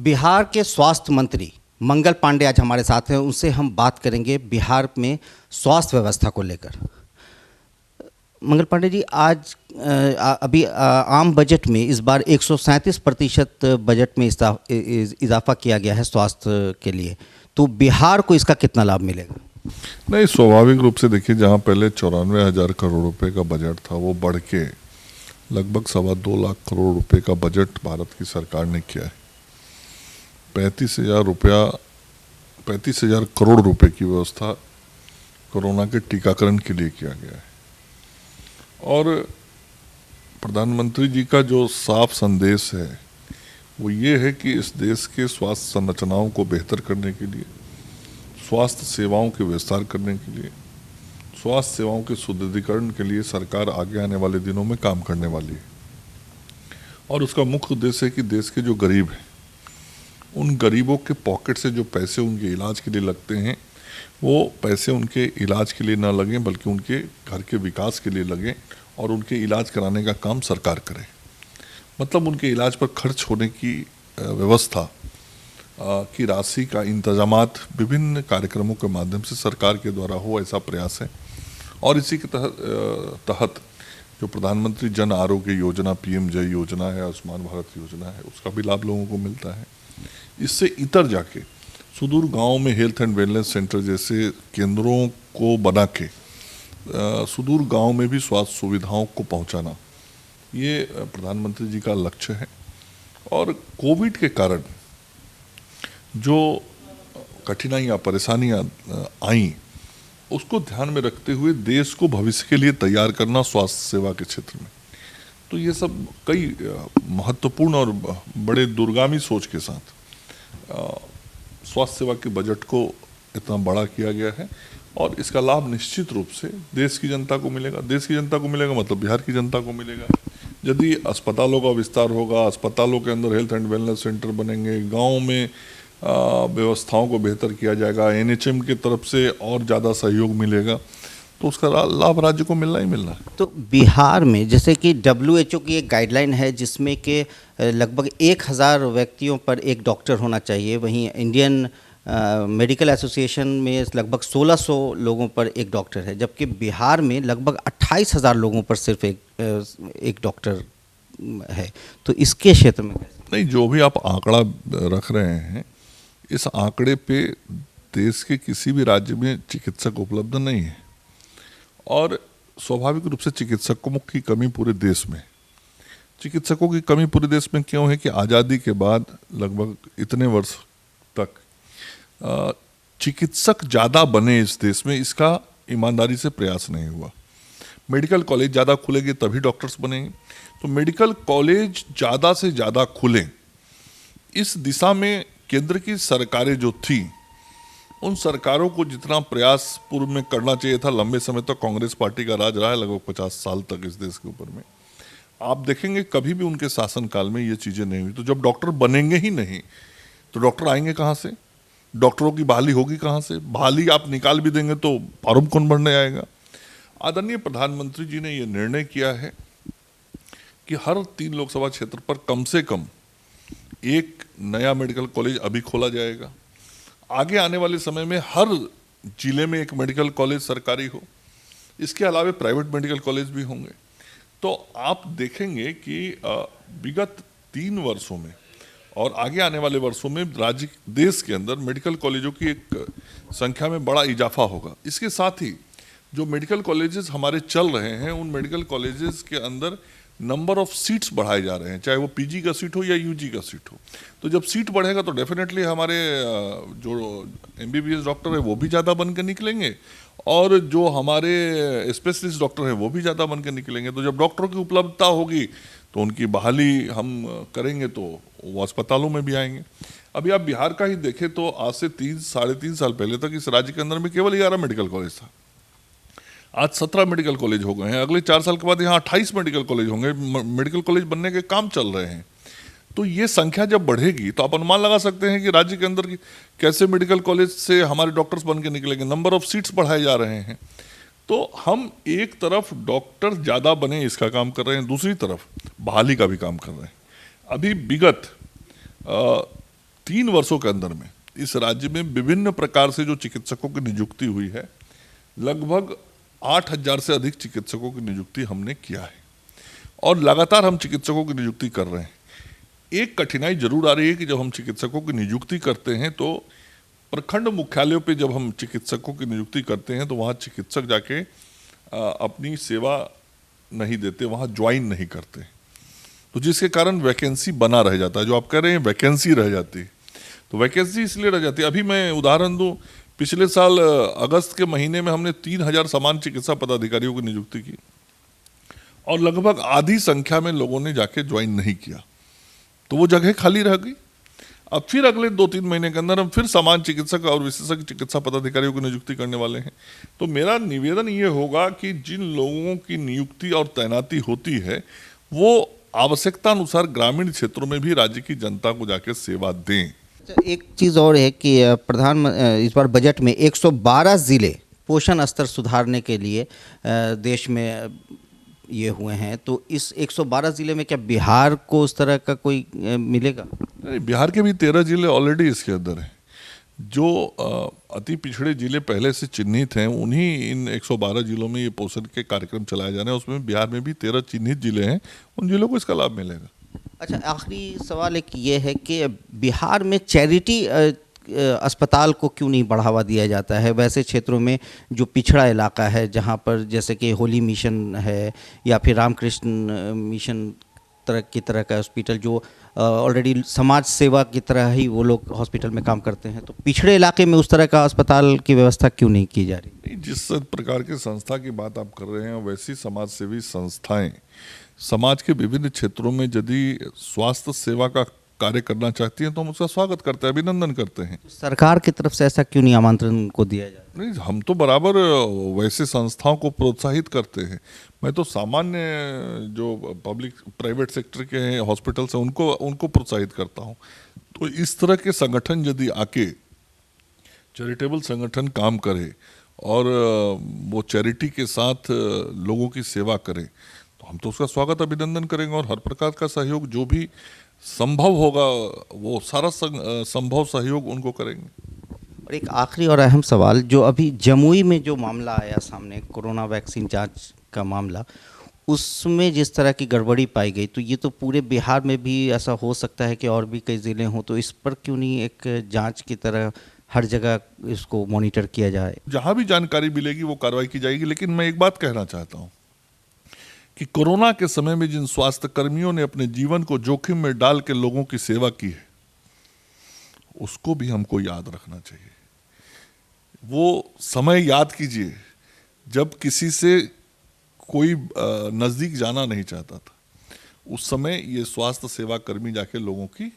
बिहार के स्वास्थ्य मंत्री मंगल पांडे आज हमारे साथ हैं। उनसे हम बात करेंगे बिहार में स्वास्थ्य व्यवस्था को लेकर। मंगल पांडे जी, आज अभी आम बजट में इस बार 137% बजट में इजाफा किया गया है स्वास्थ्य के लिए, तो बिहार को इसका कितना लाभ मिलेगा? नहीं, स्वाभाविक रूप से देखिए, जहाँ पहले 94,000 करोड़ रुपए का बजट था, वो बढ़ के लगभग 2.25 लाख करोड़ रुपए का बजट भारत की सरकार ने किया है। 35,000 करोड़ रुपए की व्यवस्था कोरोना के टीकाकरण के लिए किया गया है। और प्रधानमंत्री जी का जो साफ संदेश है वो ये है कि इस देश के स्वास्थ्य संरचनाओं को बेहतर करने के लिए, स्वास्थ्य सेवाओं के विस्तार करने के लिए, स्वास्थ्य सेवाओं के सुदृढ़ीकरण के लिए सरकार आगे आने वाले दिनों में काम करने वाली है। और उसका मुख्य उद्देश्य है कि देश के जो गरीब हैं, उन गरीबों के पॉकेट से जो पैसे उनके इलाज के लिए लगते हैं, वो पैसे उनके इलाज के लिए ना लगें बल्कि उनके घर के विकास के लिए लगें और उनके इलाज कराने का काम सरकार करे। मतलब उनके इलाज पर खर्च होने की व्यवस्था की राशि का इंतजामात विभिन्न कार्यक्रमों के माध्यम से सरकार के द्वारा हो, ऐसा प्रयास है। और इसी के तहत जो प्रधानमंत्री जन आरोग्य योजना, PM-जय योजना है, आयुष्मान भारत योजना है, उसका भी लाभ लोगों को मिलता है। इससे इतर जाके सुदूर गांव में हेल्थ एंड वेलनेस सेंटर जैसे केंद्रों को बना के सुदूर गांव में भी स्वास्थ्य सुविधाओं को पहुंचाना, ये प्रधानमंत्री जी का लक्ष्य है। और कोविड के कारण जो कठिनाइयाँ, परेशानियाँ आई, उसको ध्यान में रखते हुए देश को भविष्य के लिए तैयार करना स्वास्थ्य सेवा के क्षेत्र में, तो ये सब कई महत्वपूर्ण और बड़े दूरगामी सोच के साथ स्वास्थ्य सेवा के बजट को इतना बड़ा किया गया है। और इसका लाभ निश्चित रूप से देश की जनता को मिलेगा। देश की जनता को मिलेगा मतलब बिहार की जनता को मिलेगा। यदि अस्पतालों का विस्तार होगा, अस्पतालों के अंदर हेल्थ एंड वेलनेस सेंटर बनेंगे, गाँव में व्यवस्थाओं को बेहतर किया जाएगा, NHM की तरफ से और ज़्यादा सहयोग मिलेगा, तो उसका लाभ राज्य को मिलना ही मिलना है। तो बिहार में जैसे कि WHO की एक गाइडलाइन है जिसमें कि लगभग 1000 व्यक्तियों पर एक डॉक्टर होना चाहिए, वहीं इंडियन मेडिकल एसोसिएशन में लगभग 1600 लोगों पर एक डॉक्टर है, जबकि बिहार में लगभग 28,000 लोगों पर सिर्फ एक डॉक्टर है। तो इसके क्षेत्र में नहीं, जो भी आप आंकड़ा रख रहे हैं, इस आंकड़े पे देश के किसी भी राज्य में चिकित्सक उपलब्ध नहीं है। और स्वाभाविक रूप से चिकित्सकों की कमी पूरे देश में, चिकित्सकों की कमी पूरे देश में क्यों है कि आज़ादी के बाद लगभग इतने वर्ष तक चिकित्सक ज़्यादा बने इस देश में, इसका ईमानदारी से प्रयास नहीं हुआ। मेडिकल कॉलेज ज़्यादा खुलेंगे तभी डॉक्टर्स बनेंगे, तो मेडिकल कॉलेज ज़्यादा से ज़्यादा खुलें, इस दिशा में केंद्र की सरकारें जो थी, उन सरकारों को जितना प्रयास पूर्व में करना चाहिए था। लंबे समय तक कांग्रेस पार्टी का राज रहा है, लगभग 50 साल तक इस देश के ऊपर में। आप देखेंगे कभी भी उनके शासनकाल में ये चीज़ें नहीं हुई। तो जब डॉक्टर बनेंगे ही नहीं तो डॉक्टर आएंगे कहाँ से? डॉक्टरों की बहाली होगी कहाँ से? बहाली आप निकाल भी देंगे तो फॉर्म कौन भरने आएगा? आदरणीय प्रधानमंत्री जी ने ये निर्णय किया है कि हर 3 लोकसभा क्षेत्र पर कम से कम एक नया मेडिकल कॉलेज अभी खोला जाएगा। आगे आने वाले समय में हर जिले में एक मेडिकल कॉलेज सरकारी हो, इसके अलावा प्राइवेट मेडिकल कॉलेज भी होंगे। तो आप देखेंगे कि विगत 3 वर्षों में और आगे आने वाले वर्षों में राज्य, देश के अंदर मेडिकल कॉलेजों की एक संख्या में बड़ा इजाफा होगा। इसके साथ ही जो मेडिकल कॉलेजेस हमारे चल रहे हैं, उन मेडिकल कॉलेजेस के अंदर नंबर ऑफ सीट्स बढ़ाए जा रहे हैं, चाहे वो PG का सीट हो या UG का सीट हो। तो जब सीट बढ़ेगा तो डेफिनेटली हमारे जो MBBS डॉक्टर है वो भी ज़्यादा बन के निकलेंगे और जो हमारे स्पेशलिस्ट डॉक्टर हैं वो भी ज़्यादा बन के निकलेंगे। तो जब डॉक्टरों की उपलब्धता होगी तो उनकी बहाली हम करेंगे तो वो अस्पतालों में भी आएंगे। अभी आप बिहार का ही देखें तो आज से 3-3.5 साल पहले तक इस राज्य के अंदर में केवल 11 मेडिकल कॉलेज था। आज 17 मेडिकल कॉलेज हो गए हैं। अगले 4 साल के बाद यहाँ 28 मेडिकल कॉलेज होंगे। मेडिकल कॉलेज बनने के काम चल रहे हैं। तो ये संख्या जब बढ़ेगी तो आप अनुमान लगा सकते हैं कि राज्य के अंदर कैसे मेडिकल कॉलेज से हमारे डॉक्टर्स बन के निकलेंगे। नंबर ऑफ सीट्स बढ़ाए जा रहे हैं। तो हम एक तरफ डॉक्टर ज़्यादा बने इसका काम कर रहे हैं, दूसरी तरफ बहाली का भी काम कर रहे हैं। अभी विगत 3 वर्षों के अंदर में इस राज्य में विभिन्न प्रकार से जो चिकित्सकों की नियुक्ति हुई है, लगभग 8,000 से अधिक चिकित्सकों की नियुक्ति हमने किया है और लगातार हम चिकित्सकों की नियुक्ति कर रहे हैं। एक कठिनाई जरूर आ रही है कि जब हम चिकित्सकों की नियुक्ति करते हैं तो प्रखंड मुख्यालयों पे जब हम चिकित्सकों की नियुक्ति करते हैं तो वहाँ चिकित्सक जाके अपनी सेवा नहीं देते, वहाँ ज्वाइन नहीं करते, तो जिसके कारण वैकेंसी बना रह जाता है। जो आप कह रहे हैं वैकेंसी रह जाती है, तो वैकेंसी इसलिए रह जाती है। अभी मैं उदाहरण दूं, पिछले साल अगस्त के महीने में हमने 3,000 समान चिकित्सा पदाधिकारियों की नियुक्ति की और लगभग आधी संख्या में लोगों ने जाके ज्वाइन नहीं किया, तो वो जगह खाली रह गई। अब फिर अगले 2-3 महीने के अंदर हम फिर समान चिकित्सक और विशेषज्ञ चिकित्सा पदाधिकारियों की नियुक्ति करने वाले हैं। तो मेरा निवेदन ये होगा कि जिन लोगों की नियुक्ति और तैनाती होती है वो आवश्यकता अनुसार ग्रामीण क्षेत्रों में भी राज्य की जनता को जाके सेवा दें। एक चीज़ और है कि इस बार बजट में 112 ज़िले पोषण स्तर सुधारने के लिए देश में ये हुए हैं, तो इस 112 ज़िले में क्या बिहार को उस तरह का कोई मिलेगा? नहीं, बिहार के भी 13 जिले ऑलरेडी इसके अंदर हैं। जो अति पिछड़े जिले पहले से चिन्हित हैं उन्हीं इन 112 जिलों में ये पोषण के कार्यक्रम चलाए जा रहे हैं। उसमें बिहार में भी 13 चिन्हित जिले हैं, उन जिलों को इसका लाभ मिलेगा। अच्छा, आखिरी सवाल एक ये है कि बिहार में चैरिटी अस्पताल को क्यों नहीं बढ़ावा दिया जाता है? वैसे क्षेत्रों में जो पिछड़ा इलाका है जहाँ पर जैसे कि होली मिशन है या फिर रामकृष्ण मिशन तरह का हॉस्पिटल जो ऑलरेडी समाज सेवा की तरह ही वो लोग हॉस्पिटल में काम करते हैं, तो पिछड़े इलाके में उस तरह का अस्पताल की व्यवस्था क्यों नहीं की जा रही? जिस प्रकार की संस्था की बात आप कर रहे हैं वैसी समाज सेवी संस्थाएं समाज के विभिन्न क्षेत्रों में यदि स्वास्थ्य सेवा का कार्य करना चाहती हैं तो हम उसका स्वागत करते हैं, अभिनंदन करते हैं। सरकार की तरफ से ऐसा क्यों नहीं आमंत्रण को दिया जाए? नहीं, हम तो बराबर वैसे संस्थाओं को प्रोत्साहित करते हैं। मैं तो सामान्य जो पब्लिक प्राइवेट सेक्टर के हैं हॉस्पिटल्स हैं उनको प्रोत्साहित करता हूँ। तो इस तरह के संगठन यदि आके चैरिटेबल संगठन काम करे और वो चैरिटी के साथ लोगों की सेवा करे तो हम तो उसका स्वागत अभिनंदन करेंगे और हर प्रकार का सहयोग जो भी संभव होगा वो सारा संभव सहयोग उनको करेंगे। और एक आखिरी और अहम सवाल, जो अभी जमुई में जो मामला आया सामने कोरोना वैक्सीन जांच का मामला, उसमें जिस तरह की गड़बड़ी पाई गई, तो ये तो पूरे बिहार में भी ऐसा हो सकता है कि और भी कई ज़िले हों, तो इस पर क्यों नहीं एक जांच की तरह हर जगह इसको मॉनिटर किया जाए? जहाँ भी जानकारी मिलेगी वो कार्रवाई की जाएगी। लेकिन मैं एक बात कहना चाहता हूँ कि कोरोना के समय में जिन स्वास्थ्य कर्मियों ने अपने जीवन को जोखिम में डाल के लोगों की सेवा की है उसको भी हमको याद रखना चाहिए। वो समय याद कीजिए जब किसी से कोई नज़दीक जाना नहीं चाहता था, उस समय ये स्वास्थ्य सेवा कर्मी जाके लोगों की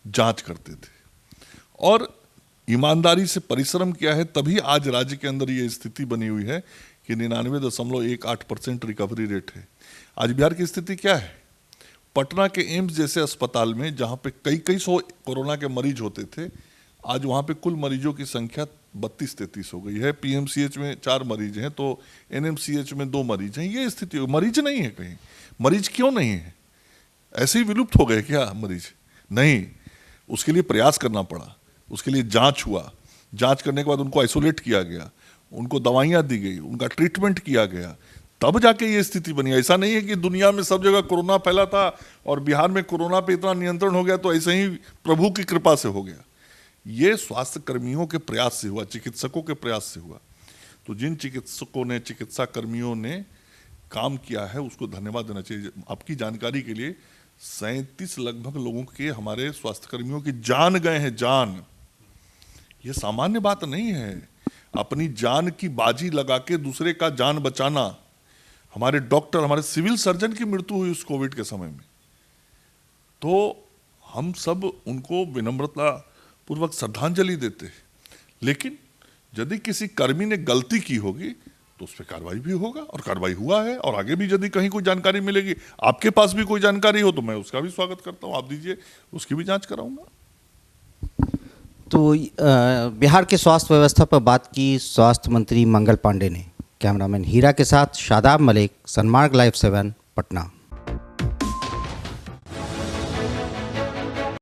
जांच करते थे और ईमानदारी से परिश्रम किया है, तभी आज राज्य के अंदर ये स्थिति बनी हुई है कि 99.18% रिकवरी रेट है। आज बिहार की स्थिति क्या है? पटना के एम्स जैसे अस्पताल में जहाँ पे कई सौ कोरोना के मरीज होते थे, आज वहाँ पे कुल मरीजों की संख्या 32-33 हो गई है। पीएमसीएच में 4 मरीज हैं तो एनएमसीएच में 2 मरीज हैं। ये स्थिति, मरीज नहीं है कहीं। मरीज क्यों नहीं है? ऐसे ही विलुप्त हो गए क्या मरीज? नहीं, उसके लिए प्रयास करना पड़ा, उसके लिए जांच हुआ, जांच करने के बाद उनको आइसोलेट किया गया, उनको दवाइयाँ दी गई, उनका ट्रीटमेंट किया गया, तब जाके ये स्थिति बनी। ऐसा नहीं है कि दुनिया में सब जगह कोरोना फैला था और बिहार में कोरोना पे इतना नियंत्रण हो गया तो ऐसे ही प्रभु की कृपा से हो गया। ये स्वास्थ्य कर्मियों के प्रयास से हुआ, चिकित्सकों के प्रयास से हुआ। तो जिन चिकित्सकों ने, चिकित्सा कर्मियों ने काम किया है उसको धन्यवाद देना चाहिए। आपकी जानकारी के लिए 37 लगभग लोगों के, हमारे स्वास्थ्य कर्मियों की जान गए हैं। जान, ये सामान्य बात नहीं है। अपनी जान की बाजी लगा के दूसरे का जान बचाना। हमारे डॉक्टर, हमारे सिविल सर्जन की मृत्यु हुई उस कोविड के समय में, तो हम सब उनको विनम्रता पूर्वक श्रद्धांजलि देते हैं। लेकिन यदि किसी कर्मी ने गलती की होगी तो उस पर कार्रवाई भी होगा और कार्रवाई हुआ है। और आगे भी यदि कहीं कोई जानकारी मिलेगी, आपके पास भी कोई जानकारी हो तो मैं उसका भी स्वागत करता हूँ, आप दीजिए, उसकी भी जांच कराऊंगा। तो बिहार के स्वास्थ्य व्यवस्था पर बात की स्वास्थ्य मंत्री मंगल पांडे ने। कैमरामैन हीरा के साथ शादाब मलिक, सनमार्ग लाइव 7, पटना।